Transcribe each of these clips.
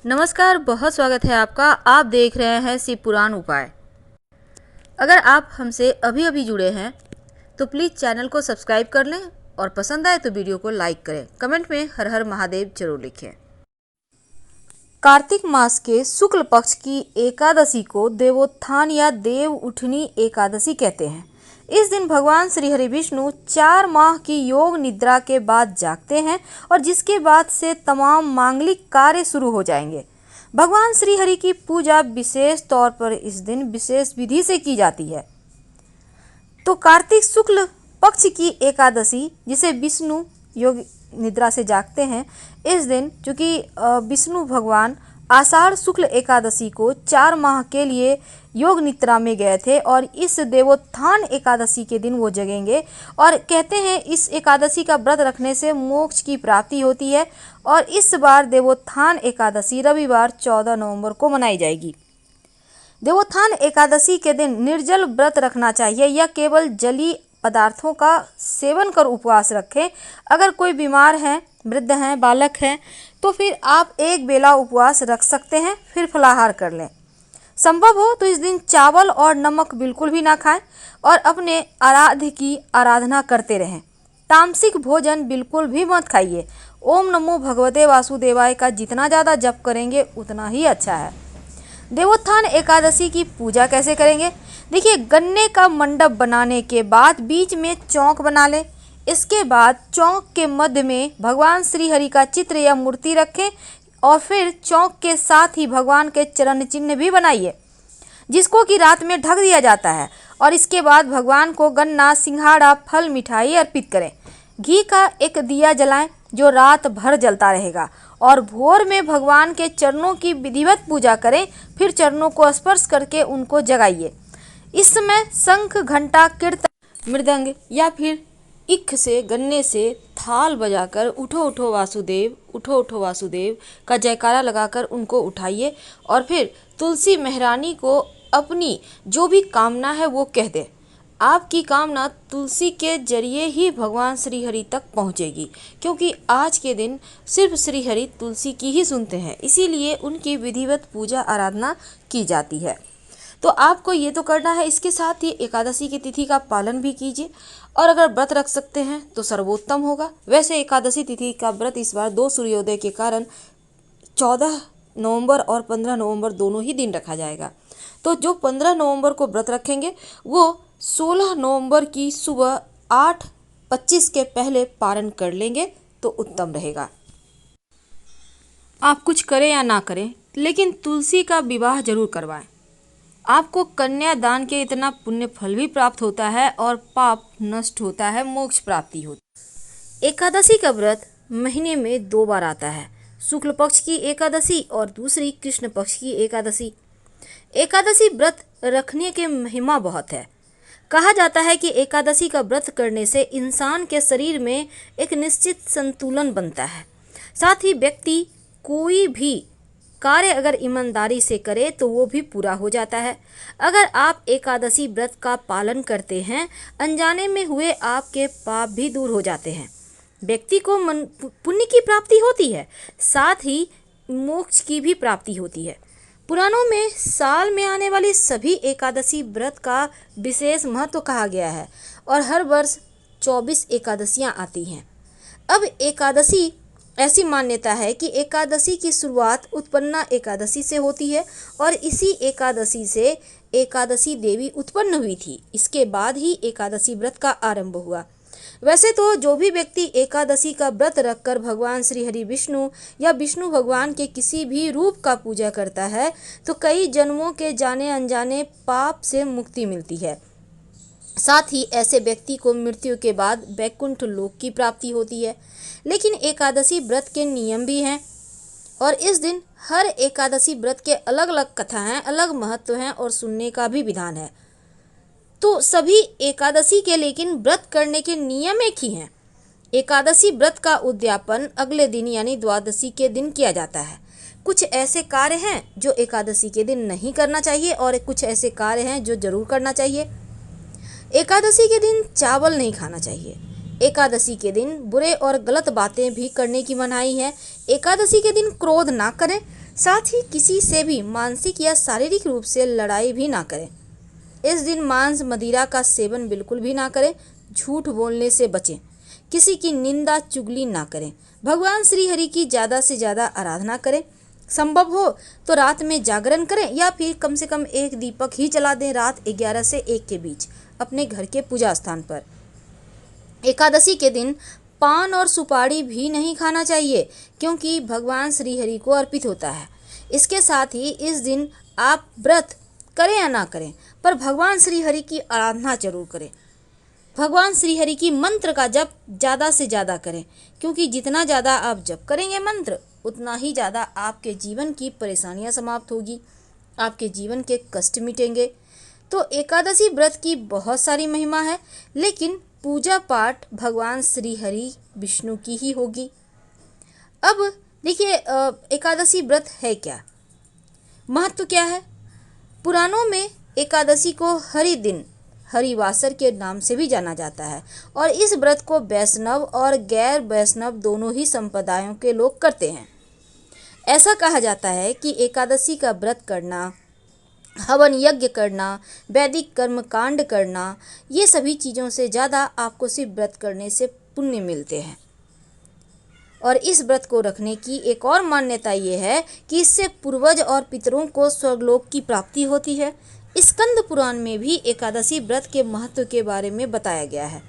नमस्कार, बहुत स्वागत है आपका। आप देख रहे हैं शिव पुराण उपाय। अगर आप हमसे अभी अभी जुड़े हैं तो प्लीज़ चैनल को सब्सक्राइब कर लें और पसंद आए तो वीडियो को लाइक करें। कमेंट में हर हर महादेव जरूर लिखें। कार्तिक मास के शुक्ल पक्ष की एकादशी को देवोत्थान या देव उठनी एकादशी कहते हैं। इस दिन भगवान श्री हरि विष्णु 4 माह की योग निद्रा के बाद जागते हैं और जिसके बाद से तमाम मांगलिक कार्य शुरू हो जाएंगे। भगवान श्री हरि की पूजा विशेष तौर पर इस दिन विशेष विधि से की जाती है। तो कार्तिक शुक्ल पक्ष की एकादशी जिसे विष्णु योग निद्रा से जागते हैं, इस दिन चूँकि विष्णु भगवान आषाढ़ शुक्ल एकादशी को 4 माह के लिए योग निद्रा में गए थे और इस देवोत्थान एकादशी के दिन वो जगेंगे और कहते हैं इस एकादशी का व्रत रखने से मोक्ष की प्राप्ति होती है। और इस बार देवोत्थान एकादशी रविवार 14 नवंबर को मनाई जाएगी। देवोत्थान एकादशी के दिन निर्जल व्रत रखना चाहिए या केवल जली पदार्थों का सेवन कर उपवास रखें। अगर कोई बीमार है, वृद्ध हैं, बालक हैं तो फिर आप एक बेला उपवास रख सकते हैं, फिर फलाहार कर लें। संभव हो तो इस दिन चावल और नमक बिल्कुल भी ना खाएं और अपने आराध्य की आराधना करते रहें। तामसिक भोजन बिल्कुल भी मत खाइए। ओम नमो भगवते वासुदेवाय का जितना ज़्यादा जप करेंगे उतना ही अच्छा है। देवोत्थान एकादशी की पूजा कैसे करेंगे? देखिए, गन्ने का मंडप बनाने के बाद बीच में चौक बना लें। इसके बाद चौक के मध्य में भगवान श्री हरि का चित्र या मूर्ति रखें और फिर चौक के साथ ही भगवान के चरण चिन्ह भी बनाइए जिसको कि रात में ढक दिया जाता है। और इसके बाद भगवान को गन्ना, सिंघाड़ा, फल, मिठाई अर्पित करें। घी का एक दिया जलाएं जो रात भर जलता रहेगा और भोर में भगवान के चरणों की विधिवत पूजा करें। फिर चरणों को स्पर्श करके उनको जगाइए। इस समय शंख, घंटा, कीर्तन, मृदंग या फिर इख से, गन्ने से थाल बजाकर उठो उठो वासुदेव, उठो उठो वासुदेव का जयकारा लगाकर उनको उठाइए और फिर तुलसी महारानी को अपनी जो भी कामना है वो कह दे। आपकी कामना तुलसी के जरिए ही भगवान श्री हरि तक पहुंचेगी, क्योंकि आज के दिन सिर्फ श्री हरि तुलसी की ही सुनते हैं, इसीलिए उनकी विधिवत पूजा आराधना की जाती है। तो आपको ये तो करना है। इसके साथ ही एकादशी की तिथि का पालन भी कीजिए और अगर व्रत रख सकते हैं तो सर्वोत्तम होगा। वैसे एकादशी तिथि का व्रत इस बार 2 सूर्योदय के कारण 14 नवंबर और 15 नवंबर दोनों ही दिन रखा जाएगा। तो जो 15 नवंबर को व्रत रखेंगे वो 16 नवंबर की सुबह 8:25 के पहले पारण कर लेंगे तो उत्तम रहेगा। आप कुछ करें या ना करें, लेकिन तुलसी का विवाह जरूर करवाएं। आपको कन्या दान के इतना पुण्य फल भी प्राप्त होता है और पाप नष्ट होता है, मोक्ष प्राप्ति होती है। एकादशी का व्रत महीने में 2 बार आता है, शुक्ल पक्ष की एकादशी और दूसरी कृष्ण पक्ष की एकादशी। एकादशी व्रत रखने के महिमा बहुत है। कहा जाता है कि एकादशी का व्रत करने से इंसान के शरीर में एक निश्चित संतुलन बनता है। साथ ही व्यक्ति कोई भी कार्य अगर ईमानदारी से करे तो वो भी पूरा हो जाता है। अगर आप एकादशी व्रत का पालन करते हैं, अनजाने में हुए आपके पाप भी दूर हो जाते हैं। व्यक्ति को पुण्य की प्राप्ति होती है, साथ ही मोक्ष की भी प्राप्ति होती है। पुराणों में साल में आने वाली सभी एकादशी व्रत का विशेष महत्व कहा गया है और हर वर्ष 24 एकादशियाँ आती हैं। अब एकादशी ऐसी मान्यता है कि एकादशी की शुरुआत उत्पन्ना एकादशी से होती है और इसी एकादशी से एकादशी देवी उत्पन्न हुई थी। इसके बाद ही एकादशी व्रत का आरंभ हुआ। वैसे तो जो भी व्यक्ति एकादशी का व्रत रखकर भगवान श्री हरि विष्णु या विष्णु भगवान के किसी भी रूप का पूजा करता है तो कई जन्मों के जाने अनजाने पाप से मुक्ति मिलती है। साथ ही ऐसे व्यक्ति को मृत्यु के बाद वैकुंठ लोक की प्राप्ति होती है। लेकिन एकादशी व्रत के नियम भी हैं और इस दिन हर एकादशी व्रत के अलग अलग कथा हैं, अलग महत्व हैं और सुनने का भी विधान है। तो सभी एकादशी के लेकिन व्रत करने के नियम एक ही हैं। एकादशी व्रत का उद्यापन अगले दिन यानी द्वादशी के दिन किया जाता है। कुछ ऐसे कार्य हैं जो एकादशी के दिन नहीं करना चाहिए और कुछ ऐसे कार्य हैं जो जरूर करना चाहिए। एकादशी के दिन चावल नहीं खाना चाहिए। एकादशी के दिन बुरे और गलत बातें भी करने की मनाही है। एकादशी के दिन क्रोध ना करें, साथ ही किसी से भी मानसिक या शारीरिक रूप से लड़ाई भी ना करें। इस दिन मांस मदिरा का सेवन बिल्कुल भी ना करें। झूठ बोलने से बचें। किसी की निंदा चुगली ना करें। भगवान श्री हरि की ज़्यादा से ज़्यादा आराधना करें। संभव हो तो रात में जागरण करें या फिर कम से कम एक दीपक ही जला दें रात 11 से 1 के बीच अपने घर के पूजा स्थान पर। एकादशी के दिन पान और सुपारी भी नहीं खाना चाहिए क्योंकि भगवान श्री हरि को अर्पित होता है। इसके साथ ही इस दिन आप व्रत करें या ना करें पर भगवान श्री हरि की आराधना जरूर करें। भगवान श्री हरि की मंत्र का जप ज़्यादा से ज़्यादा करें क्योंकि जितना ज़्यादा आप जप करेंगे मंत्र उतना ही ज़्यादा आपके जीवन की परेशानियां समाप्त होगी, आपके जीवन के कष्ट मिटेंगे। तो एकादशी व्रत की बहुत सारी महिमा है, लेकिन पूजा पाठ भगवान श्री हरि विष्णु की ही होगी। अब देखिए एकादशी व्रत है क्या, महत्व क्या है। पुराणों में एकादशी को हरि दिन हरिवासर के नाम से भी जाना जाता है और इस व्रत को वैष्णव और गैर वैष्णव दोनों ही संप्रदायों के लोग करते हैं। ऐसा कहा जाता है कि एकादशी का व्रत करना, हवन यज्ञ करना, वैदिक कर्म कांड करना, ये सभी चीज़ों से ज़्यादा आपको सिर्फ व्रत करने से पुण्य मिलते हैं। और इस व्रत को रखने की एक और मान्यता ये है कि इससे पूर्वज और पितरों को स्वर्गलोक की प्राप्ति होती है। स्कंद पुराण में भी एकादशी व्रत के महत्व के बारे में बताया गया है।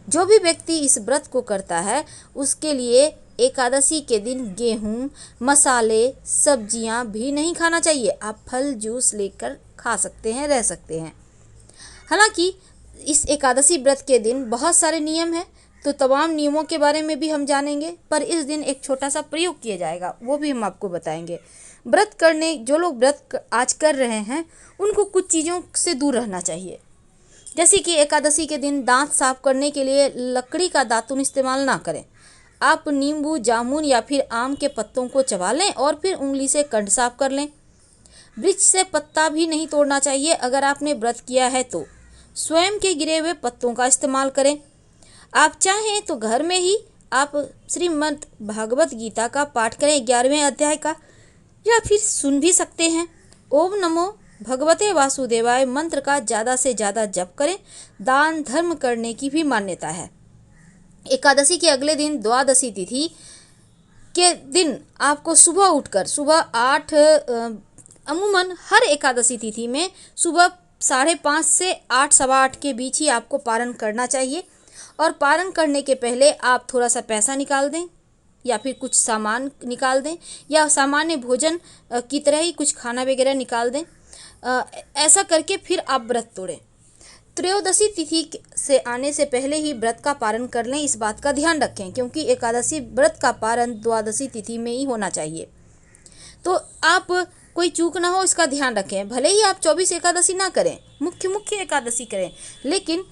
जो भी व्यक्ति इस व्रत को करता है उसके लिए एकादशी के दिन गेहूं, मसाले, सब्जियां भी नहीं खाना चाहिए। आप फल जूस लेकर खा सकते हैं, रह सकते हैं। हालांकि इस एकादशी व्रत के दिन बहुत सारे नियम हैं, तो तमाम नियमों के बारे में भी हम जानेंगे, पर इस दिन एक छोटा सा प्रयोग किया जाएगा, वो भी हम आपको बताएंगे। व्रत करने जो लोग व्रत आज कर रहे हैं उनको कुछ चीज़ों से दूर रहना चाहिए, जैसे कि एकादशी के दिन दांत साफ करने के लिए लकड़ी का दातुन इस्तेमाल ना करें। आप नींबू, जामुन या फिर आम के पत्तों को चबा लें और फिर उंगली से कंठ साफ कर लें। वृक्ष से पत्ता भी नहीं तोड़ना चाहिए। अगर आपने व्रत किया है तो स्वयं के गिरे हुए पत्तों का इस्तेमाल करें। आप चाहें तो घर में ही आप श्रीमद् भागवत गीता का पाठ करें 11वें अध्याय का, या फिर सुन भी सकते हैं। ओम नमो भगवते वासुदेवाय मंत्र का ज़्यादा से ज़्यादा जप करें। दान धर्म करने की भी मान्यता है। एकादशी के अगले दिन द्वादशी तिथि के दिन आपको सुबह उठकर सुबह 8 अमूमन हर एकादशी तिथि में सुबह 5:30 से 8 सवा 8 के बीच ही आपको पारण करना चाहिए। और पारण करने के पहले आप थोड़ा सा पैसा निकाल दें या फिर कुछ सामान निकाल दें या सामान्य भोजन की तरह ही कुछ खाना वगैरह निकाल दें। ऐसा करके फिर आप व्रत तोड़ें। त्रयोदशी तिथि से आने से पहले ही व्रत का पारण कर लें, इस बात का ध्यान रखें क्योंकि एकादशी व्रत का पारण द्वादशी तिथि में ही होना चाहिए। तो आप कोई चूक ना हो इसका ध्यान रखें। भले ही आप 24 एकादशी ना करें, मुख्य एकादशी करें, लेकिन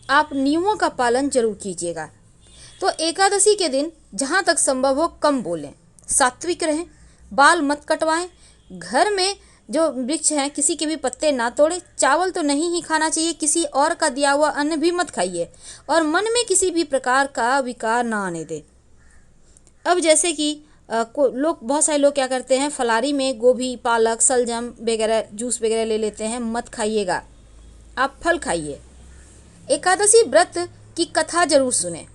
आप नियमों का पालन जरूर कीजिएगा। तो एकादशी के दिन जहाँ तक संभव हो कम बोलें, सात्विक रहें, बाल मत कटवाएं, घर में जो वृक्ष हैं किसी के भी पत्ते ना तोड़ें, चावल तो नहीं ही खाना चाहिए, किसी और का दिया हुआ अन्न भी मत खाइए और मन में किसी भी प्रकार का विकार ना आने दें। अब जैसे कि बहुत सारे लोग क्या करते हैं, फलारी में गोभी, पालक, सलजम वगैरह जूस वगैरह ले लेते हैं। मत खाइएगा, आप फल खाइए। एकादशी व्रत की कथा जरूर सुने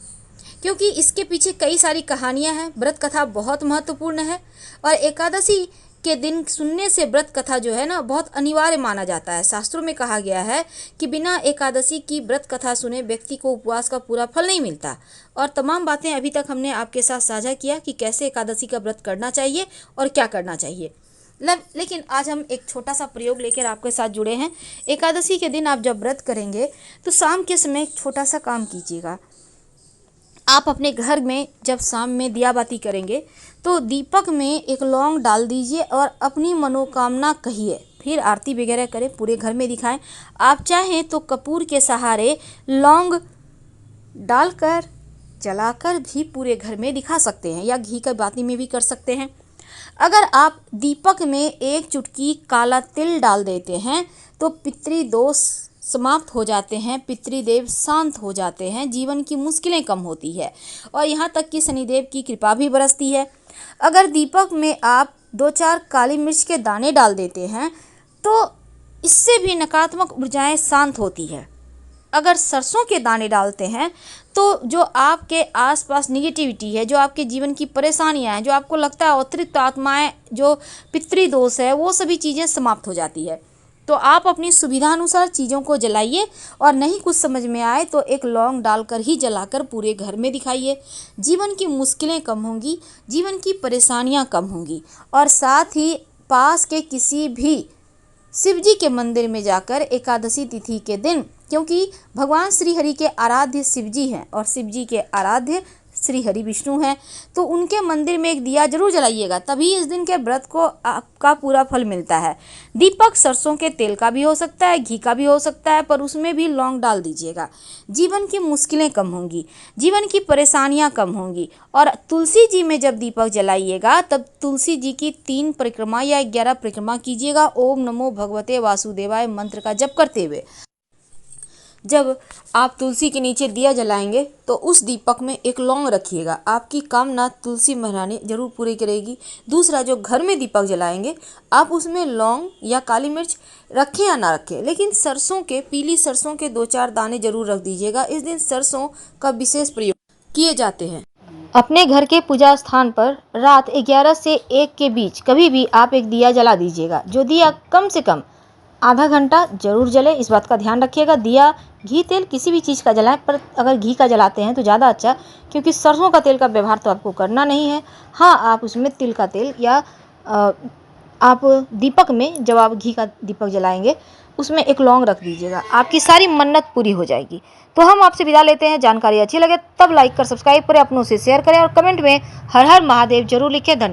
क्योंकि इसके पीछे कई सारी कहानियां हैं। व्रत कथा बहुत महत्वपूर्ण है और एकादशी के दिन सुनने से व्रत कथा जो है ना बहुत अनिवार्य माना जाता है। शास्त्रों में कहा गया है कि बिना एकादशी की व्रत कथा सुने व्यक्ति को उपवास का पूरा फल नहीं मिलता। और तमाम बातें अभी तक हमने आपके साथ साझा किया कि कैसे एकादशी का व्रत करना चाहिए और क्या करना चाहिए। लेकिन आज हम एक छोटा सा प्रयोग लेकर आपके साथ जुड़े हैं। एकादशी के दिन आप जब व्रत करेंगे तो शाम के समय एक छोटा सा काम कीजिएगा। आप अपने घर में जब शाम में दिया बाती करेंगे तो दीपक में एक लौंग डाल दीजिए और अपनी मनोकामना कहिए, फिर आरती वगैरह करें, पूरे घर में दिखाएं। आप चाहें तो कपूर के सहारे लौंग डालकर जलाकर भी पूरे घर में दिखा सकते हैं या घी का बाती में भी कर सकते हैं। अगर आप दीपक में एक चुटकी काला तिल डाल देते हैं तो पितृदोष समाप्त हो जाते हैं, पितृदेव शांत हो जाते हैं, जीवन की मुश्किलें कम होती है और यहाँ तक कि शनिदेव की कृपा भी बरसती है। अगर दीपक में आप 2-4 काली मिर्च के दाने डाल देते हैं तो इससे भी नकारात्मक ऊर्जाएं शांत होती है। अगर सरसों के दाने डालते हैं तो जो आपके आसपास निगेटिविटी है, जो आपके जीवन की परेशानियां हैं, जो आपको लगता है अतिरिक्त आत्माएं, जो पितृदोष है, वो सभी चीज़ें समाप्त हो जाती है। तो आप अपनी सुविधानुसार चीज़ों को जलाइए और नहीं कुछ समझ में आए तो एक लौंग डालकर ही जलाकर पूरे घर में दिखाइए। जीवन की मुश्किलें कम होंगी, जीवन की परेशानियां कम होंगी और साथ ही पास के किसी भी शिव जी के मंदिर में जाकर एकादशी तिथि के दिन, क्योंकि भगवान श्री हरि के आराध्य शिव जी हैं और शिव जी के आराध्य श्री हरि विष्णु हैं, तो उनके मंदिर में एक दिया जरूर जलाइएगा, तभी इस दिन के व्रत को आपका पूरा फल मिलता है। दीपक सरसों के तेल का भी हो सकता है, घी का भी हो सकता है, पर उसमें भी लौंग डाल दीजिएगा। जीवन की मुश्किलें कम होंगी, जीवन की परेशानियां कम होंगी। और तुलसी जी में जब दीपक जलाइएगा तब तुलसी जी की 3 परिक्रमा या 11 परिक्रमा कीजिएगा, ओम नमो भगवते वासुदेवाय मंत्र का जप करते हुए। जब आप तुलसी के नीचे दिया जलाएंगे तो उस दीपक में एक लौंग रखिएगा, आपकी कामना तुलसी महारानी जरूर पूरी करेगी। दूसरा, जो घर में दीपक जलाएंगे आप उसमें लौंग या काली मिर्च रखें या ना रखें, लेकिन सरसों के, पीली सरसों के 2-4 दाने जरूर रख दीजिएगा। इस दिन सरसों का विशेष प्रयोग किए जाते हैं। अपने घर के पूजा स्थान पर रात 11 से 1 के बीच कभी भी आप एक दिया जला दीजिएगा। जो दिया कम से कम आधा घंटा जरूर जले, इस बात का ध्यान रखिएगा। दिया घी तेल किसी भी चीज़ का जलाएं, पर अगर घी का जलाते हैं तो ज़्यादा अच्छा, क्योंकि सरसों का तेल का व्यवहार तो आपको करना नहीं है। हाँ, आप उसमें तिल का तेल या आप दीपक में, जब आप घी का दीपक जलाएंगे उसमें एक लौंग रख दीजिएगा, आपकी सारी मन्नत पूरी हो जाएगी। तो हम आपसे विदा लेते हैं। जानकारी अच्छी लगे तब लाइक कर सब्सक्राइब करें, अपनों से शेयर करें और कमेंट में हर हर महादेव जरूर लिखें। धन्यवाद।